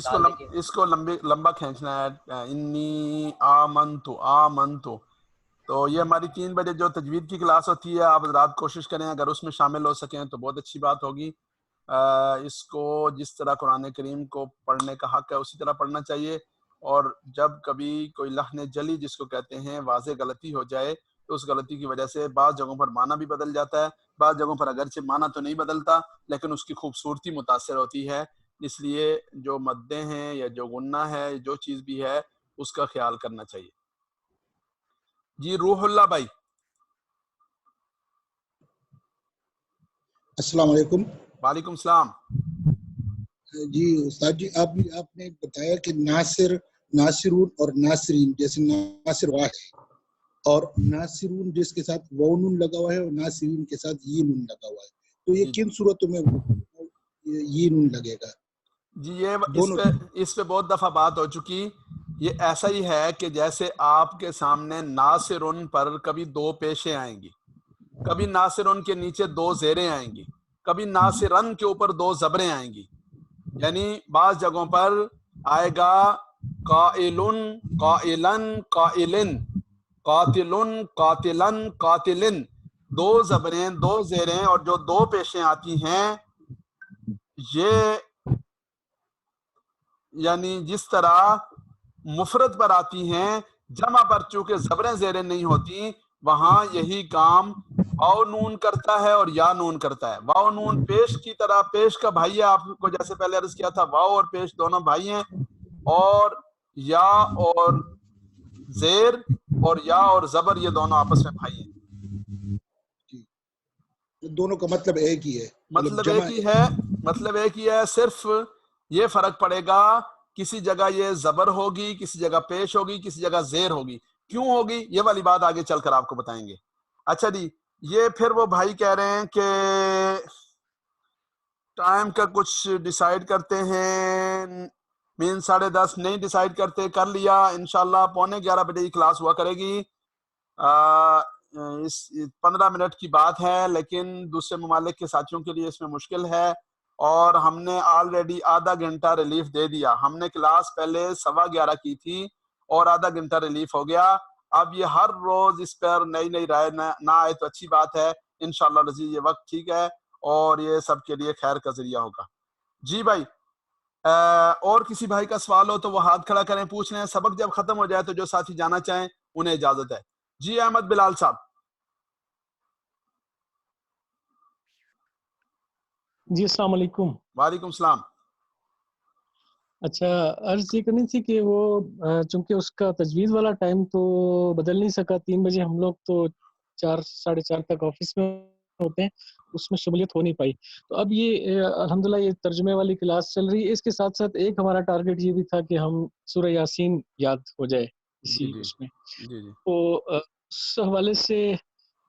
اس کو لمبا کھینچنا ہے. انی آمنتو. تو یہ ہماری 3 بجے جو تجوید کی کلاس ہوتی ہے، آپ حضرات کوشش کریں اگر اس میں شامل ہو سکیں تو بہت اچھی بات ہوگی. اس کو جس طرح قرآن کریم کو پڑھنے کا حق ہے اسی طرح پڑھنا چاہیے. اور جب کبھی کوئی لحن جلی جس کو کہتے ہیں واضح غلطی ہو جائے تو اس غلطی کی وجہ سے بعض جگہوں پر معنی بھی بدل جاتا ہے، بعض جگہوں پر اگرچہ معنی تو نہیں بدلتا لیکن اس کی خوبصورتی متاثر ہوتی ہے. اس لیے جو مدیں ہیں یا جو غنہ ہے جو چیز بھی ہے اس کا خیال کرنا چاہیے. جی روح اللہ بھائی. السلام علیکم. وعلیکم السلام. جی استاد جی، آپ نے بتایا کہ ناصرون اور ناصرین، جیسے ناصر واحد اور ناصرون جس کے ساتھ واو نون لگا ہوا ہے اور ناصرین کے ساتھ یہ نون لگا ہوا ہے، تو یہ کن صورتوں میں یہ نون لگے گا؟ جی یہ اس پہ بہت دفعہ بات ہو چکی. یہ ایسا ہی ہے کہ جیسے آپ کے سامنے ناصرن پر کبھی 2 پیشیں آئیں گی، کبھی ناصرن کے نیچے 2 زیریں آئیں گی، کبھی ناصرن کے اوپر 2 زبریں آئیں گی. یعنی بعض جگہوں پر آئے گا قائلن قائلن قائلن، قاتلن قاتلن قاتلن، 2 زبریں 2 زیریں اور جو 2 پیشیں آتی ہیں یہ یعنی جس طرح مفرد پر آتی ہیں جمع پر چونکہ زبریں زیریں نہیں ہوتی وہاں یہی کام واو نون کرتا ہے اور یا نون کرتا ہے. واو نون پیش کی طرح، پیش کا بھائی ہے، آپ کو جیسے پہلے عرض کیا تھا واو اور پیش دونوں بھائی ہیں، اور یا اور زیر اور یا اور زبر یہ دونوں آپس میں بھائی ہیں. دونوں کا مطلب ایک ہی ہے. مطلب ایک ہی ہے، صرف یہ فرق پڑے گا کسی جگہ یہ زبر ہوگی، کسی جگہ پیش ہوگی، کسی جگہ زیر ہوگی. کیوں ہوگی یہ والی بات آگے چل کر آپ کو بتائیں گے. اچھا جی، یہ پھر وہ بھائی کہہ رہے ہیں کہ ٹائم کا کچھ ڈیسائیڈ کرتے ہیں، 10:30 نہیں ڈیسائیڈ کرتے، کر لیا انشاءاللہ 11:15 بجے کی کلاس ہوا کرے گی. اس 15 منٹ کی بات ہے لیکن دوسرے ممالک کے ساتھیوں کے لیے اس میں مشکل ہے، اور ہم نے آلریڈی آدھا گھنٹہ ریلیف دے دیا. ہم نے کلاس پہلے 11:15 کی تھی اور آدھا گھنٹہ ریلیف ہو گیا. اب یہ ہر روز اس پر نئی رائے نہ آئے تو اچھی بات ہے. انشاءاللہ رضی یہ وقت ٹھیک ہے اور یہ سب کے لیے خیر کا ذریعہ ہوگا. جی بھائی، اور کسی بھائی کا سوال ہو تو وہ ہاتھ کھڑا کریں، پوچھ لیں. سبق جب ختم ہو جائے تو جو ساتھی جانا چاہیں انہیں اجازت ہے. جی احمد بلال صاحب. جی السلام علیکم. وعلیکم السلام. اچھا، عرض یہ کرنی تھی کہ وہ چونکہ اس کا تجویز والا ٹائم تو بدل نہیں سکا، 3 بجے ہم لوگ تو 4 ساڑھے 4 تک آفس میں ہوتے ہیں، اس میں شمولیت ہو نہیں پائی. تو اب یہ الحمدللہ یہ ترجمے والی کلاس چل رہی ہے. اس کے ساتھ ساتھ ایک ہمارا ٹارگٹ یہ بھی تھا کہ ہم سورہ یاسین یاد ہو جائے اسی اس میں. تو اس حوالے سے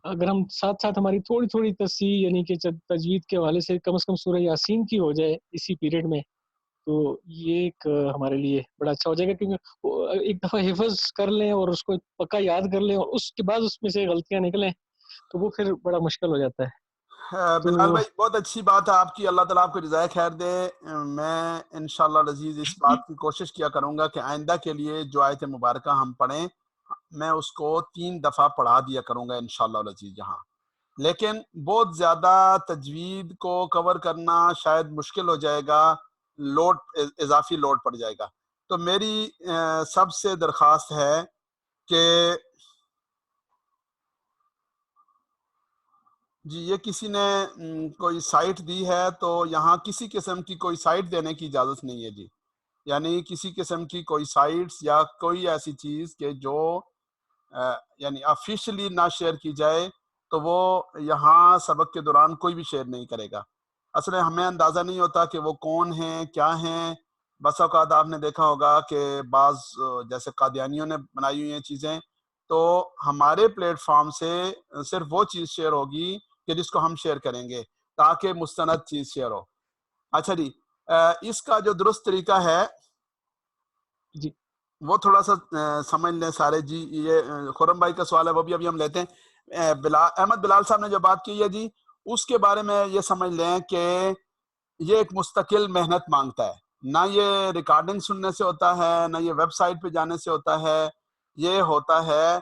اگر ہم ساتھ ہماری تھوڑی تصحیح یعنی کہ تجوید کے حوالے سے کم از کم سورہ یاسین کی ہو جائے اسی پیریڈ میں، تو یہ ایک ہمارے لیے بڑا اچھا ہو جائے گا. کیونکہ ایک دفعہ حفظ کر لیں اور اس کو پکا یاد کر لیں اور اس کے بعد اس میں سے غلطیاں نکلیں تو وہ پھر بڑا مشکل ہو جاتا ہے. بلال بھائی بہت اچھی بات ہے آپ کی، اللہ تعالیٰ آپ کو جزائے خیر دے. میں انشاءاللہ عزیز اس بات کی کوشش کیا کروں گا کہ آئندہ کے لیے جو آیت مبارکہ ہم پڑھیں میں اس کو 3 دفعہ پڑھا دیا کروں گا انشاءاللہ عزیز یہاں. لیکن بہت زیادہ تجوید کو کور کرنا شاید مشکل ہو جائے گا، لوڈ اضافی لوڈ پڑ جائے گا. تو میری سب سے درخواست ہے کہ جی یہ کسی نے کوئی سائٹ دی ہے تو یہاں کسی قسم کی کوئی سائٹ دینے کی اجازت نہیں ہے جی. یعنی کسی قسم کی کوئی سائٹس یا کوئی ایسی چیز کہ جو یعنی آفیشلی نہ شیئر کی جائے تو وہ یہاں سبق کے دوران کوئی بھی شیئر نہیں کرے گا. اصل ہمیں اندازہ نہیں ہوتا کہ وہ کون ہیں کیا ہیں. بس اوقات آپ نے دیکھا ہوگا کہ بعض جیسے قادیانیوں نے بنائی ہوئی ہیں چیزیں، تو ہمارے پلیٹ فارم سے صرف وہ چیز شیئر ہوگی کہ جس کو ہم شیئر کریں گے تاکہ مستند چیز شیئر ہو. اچھا جی، اس کا جو درست طریقہ ہے جی وہ تھوڑا سا سمجھ لیں سارے. جی یہ خرم بھائی کا سوال ہے وہ بھی ابھی ہم لیتے ہیں. احمد بلال صاحب نے جو بات کی ہے جی اس کے بارے میں یہ سمجھ لیں کہ یہ ایک مستقل محنت مانگتا ہے. نہ یہ ریکارڈنگ سننے سے ہوتا ہے، نہ یہ ویب سائٹ پہ جانے سے ہوتا ہے، یہ ہوتا ہے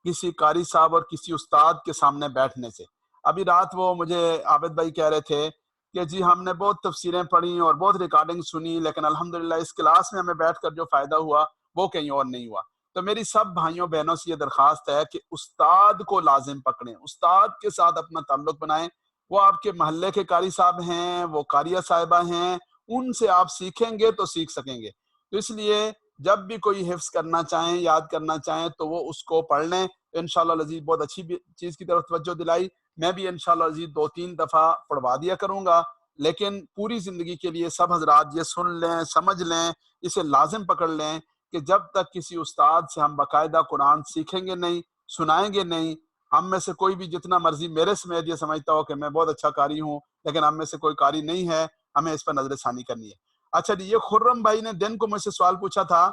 کسی قاری صاحب اور کسی استاد کے سامنے بیٹھنے سے۔ ابھی رات وہ مجھے عابد بھائی کہہ رہے تھے کہ جی ہم نے بہت تفسیریں پڑھی اور بہت ریکارڈنگ سنی، لیکن الحمدللہ اس کلاس میں ہمیں بیٹھ کر جو فائدہ ہوا وہ کہیں اور نہیں ہوا۔ تو میری سب بھائیوں بہنوں سے یہ درخواست ہے کہ استاد کو لازم پکڑیں، استاد کے ساتھ اپنا تعلق بنائیں۔ وہ آپ کے محلے کے قاری صاحب ہیں، وہ قاریہ صاحبہ ہیں، ان سے آپ سیکھیں گے تو سیکھ سکیں گے۔ تو اس لیے جب بھی کوئی حفظ کرنا چاہیں، یاد کرنا چاہیں تو وہ اس کو پڑھ لیں۔ انشاءاللہ العزیز بہت اچھی چیز کی طرف توجہ دلائی، میں بھی انشاءاللہ العزیز 2-3 دفعہ پڑھوا دیا کروں گا، لیکن پوری زندگی کے لیے سب حضرات یہ سن لیں، سمجھ لیں، اسے لازم پکڑ لیں کہ جب تک کسی استاد سے ہم باقاعدہ قرآن سیکھیں گے نہیں، سنائیں گے نہیں، ہم میں سے کوئی بھی جتنا مرضی میرے سمیت یہ سمجھتا ہو کہ میں بہت اچھا قاری ہوں، لیکن ہم میں سے کوئی قاری نہیں ہے، ہمیں اس پر نظر ثانی کرنی ہے۔ اچھا جی، یہ خرم بھائی نے دن کو مجھ سے سوال پوچھا تھا،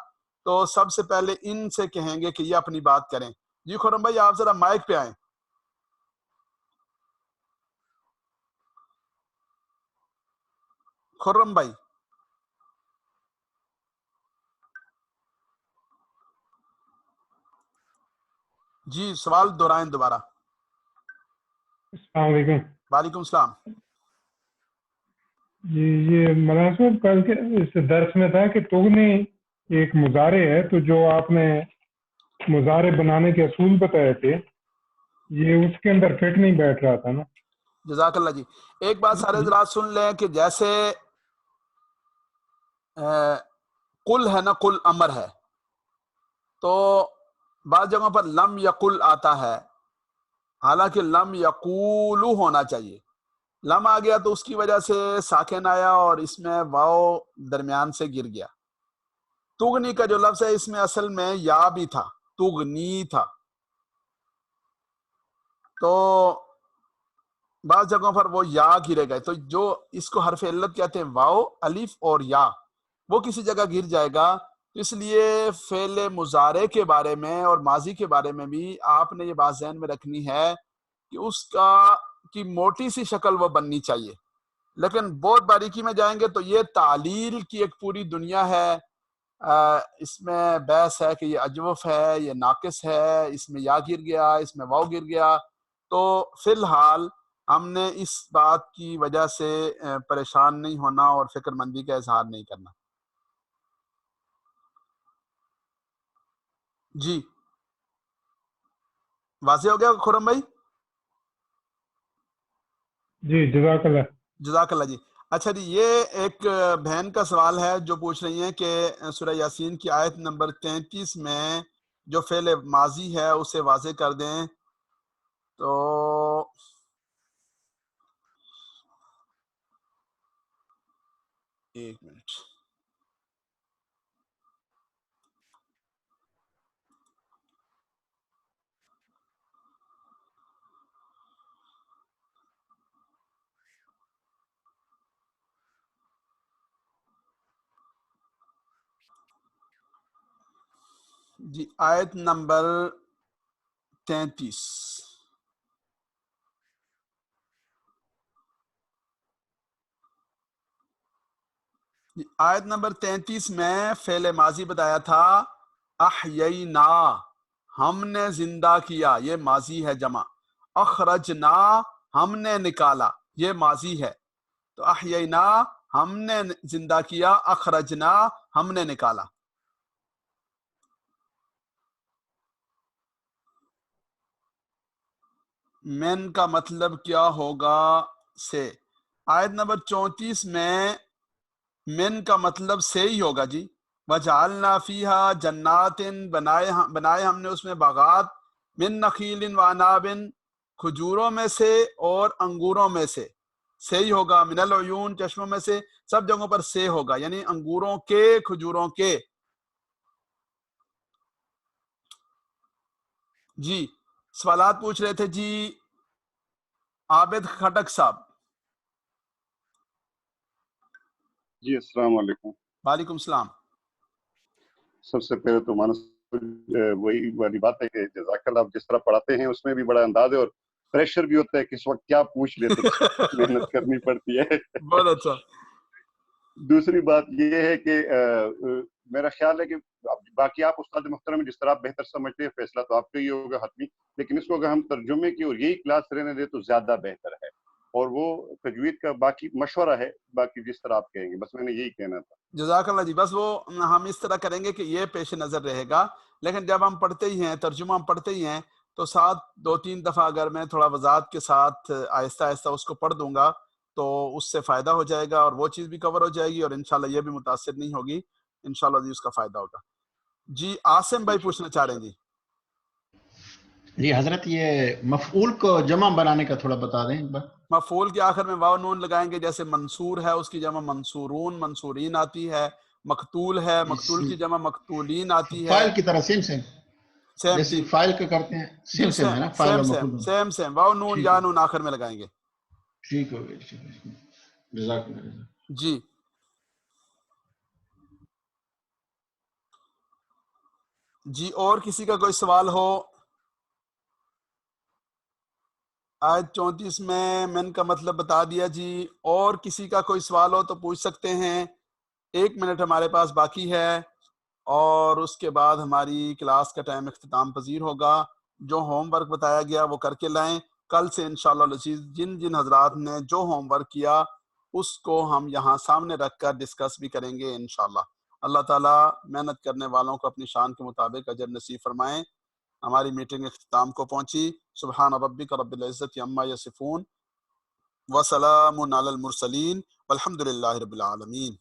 تو سب سے پہلے ان سے کہیں گے کہ یہ اپنی بات کریں۔ جی خرم بھائی آپ ذرا مائک پہ آئیں۔ خرم بھائی جی سوال دہرائیں دوبارہ۔ السلام علیکم۔ وعلیکم السلام۔ جی یہ مولانا صاحب کل کے اس درس میں تھا کہ تغنی ایک مضارع ہے، تو جو آپ نے مضارع بنانے کے اصول بتائے تھے یہ اس کے اندر فٹ نہیں بیٹھ رہا تھا نا۔ جزاک اللہ جی۔ ایک بات سارے حضرات سن لیں کہ جیسے قل ہے نا، قل امر ہے، تو بعض جگہوں پر لم یقل آتا ہے، حالانکہ لم یقولو ہونا چاہیے۔ لم آ گیا تو اس کی وجہ سے ساکن آیا اور اس میں واو درمیان سے گر گیا۔ تغنی کا جو لفظ ہے اس میں اصل میں یا بھی تھا، تغنی تھا، تو بعض جگہوں پر وہ یا گرے گئے، تو جو اس کو حرف علت کہتے ہیں واو، الف اور یا، وہ کسی جگہ گر جائے گا۔ اس لیے فعل مضارع کے بارے میں اور ماضی کے بارے میں بھی آپ نے یہ بات ذہن میں رکھنی ہے کہ اس کی موٹی سی شکل وہ بننی چاہیے، لیکن بہت باریکی میں جائیں گے تو یہ تعلیل کی ایک پوری دنیا ہے۔ اس میں بحث ہے کہ یہ اجوف ہے، یہ ناقص ہے، اس میں یا گر گیا، اس میں واو گر گیا۔ تو فی الحال ہم نے اس بات کی وجہ سے پریشان نہیں ہونا اور فکر مندی کا اظہار نہیں کرنا۔ جی واضح ہو گیا خرم بھائی؟ جی جزاک اللہ۔ جزاک اللہ جی۔ اچھا جی، یہ ایک بہن کا سوال ہے جو پوچھ رہی ہیں کہ سورہ یاسین کی آیت نمبر 33 میں جو فعل ماضی ہے اسے واضح کر دیں۔ تو ایک منٹ، جی آیت نمبر 33۔ آیت نمبر 33 میں فعل ماضی بتایا تھا احیینا، ہم نے زندہ کیا، یہ ماضی ہے جمع۔ اخرجنا، ہم نے نکالا، یہ ماضی ہے۔ تو احیینا ہم نے زندہ کیا، اخرجنا ہم نے نکالا۔ من کا مطلب کیا ہوگا سے؟ آیت نمبر 34 میں من کا مطلب سے ہی ہوگا جی۔ وجعلنا فیہا جنات، بنائے ہم نے اس میں باغات، من نخیل و عناب، کھجوروں میں سے اور انگوروں میں سے ہی ہوگا، من العیون چشموں میں سے، سب جگہوں پر سے ہوگا، یعنی انگوروں کے، کھجوروں کے۔ جی سوالات پوچھ رہے تھے جی عابد خٹک صاحب۔ جی السلام علیکم۔ وعلیکم السلام۔ سب سے پہلے تو مانس وہی والی بات ہے کہ جزاک اللہ، آپ جس طرح پڑھاتے ہیں اس میں بھی بڑا انداز ہے اور پریشر بھی ہوتا ہے، کس وقت کیا پوچھ لیتے، محنت کرنی پڑتی ہے۔ بہت اچھا۔ دوسری بات یہ ہے کہ میرا خیال ہے کہ باقی آپ استاد محترم جس طرح آپ بہتر سمجھتے ہیں، فیصلہ تو آپ کا ہی ہوگا حتمی، لیکن اس کو اگر ہم ترجمے کی اور یہی کلاس رہنے دیں تو زیادہ بہتر ہے، اور وہ تجوید کا باقی مشورہ ہے، باقی جس طرح آپ کہیں گے، بس میں نے یہی کہنا تھا۔ جزاک اللہ جی، بس وہ ہم اس طرح کریں گے کہ یہ پیش نظر رہے گا، لیکن جب ہم پڑھتے ہی ہیں، ترجمہ ہم پڑھتے ہی ہیں، تو ساتھ 2-3 دفعہ اگر میں تھوڑا وضاحت کے ساتھ آہستہ آہستہ اس کو پڑھ دوں گا تو اس سے فائدہ ہو جائے گا، اور وہ چیز بھی کور ہو جائے گی، اور انشاءاللہ یہ بھی متاثر نہیں ہوگی، انشاءاللہ جی اس کا فائدہ ہوگا۔ جی عاصم بھائی پوچھنا چاہ رہے ہیں۔ جی حضرت، یہ مفعول کو جمع بنانے کا تھوڑا بتا دیں ایک بار۔ مفعول کے آخر میں واو نون لگائیں گے، جیسے منصور ہے اس کی جمع منصورون، منصورین آتی ہے، مقتول ہے، مقتول کی جمع مقتولین آتی ہے، فائل کی طرح سیم جیسے فائل کا کرتے ہیں، سیم ہے نا، فائل اور مفعول سیم واو نون یا نون آخر میں لگائیں گے۔ ٹھیک ہو گیا، جزاک اللہ۔ جی جی اور کسی کا کوئی سوال ہو؟ آیت 34 میں من کا مطلب بتا دیا جی، اور کسی کا کوئی سوال ہو تو پوچھ سکتے ہیں۔ 1 منٹ ہمارے پاس باقی ہے اور اس کے بعد ہماری کلاس کا ٹائم اختتام پذیر ہوگا۔ جو ہوم ورک بتایا گیا وہ کر کے لائیں۔ کل سے انشاءاللہ العزیز جن جن حضرات نے جو ہوم ورک کیا اس کو ہم یہاں سامنے رکھ کر ڈسکس بھی کریں گے انشاءاللہ۔ اللہ تعالیٰ محنت کرنے والوں کو اپنی شان کے مطابق اجر نصیب فرمائیں۔ ہماری میٹنگ اختتام کو پہنچی۔ سبحان ربک رب العزت عما یصفون وسلام علی المرسلین والحمد للہ رب العالمین۔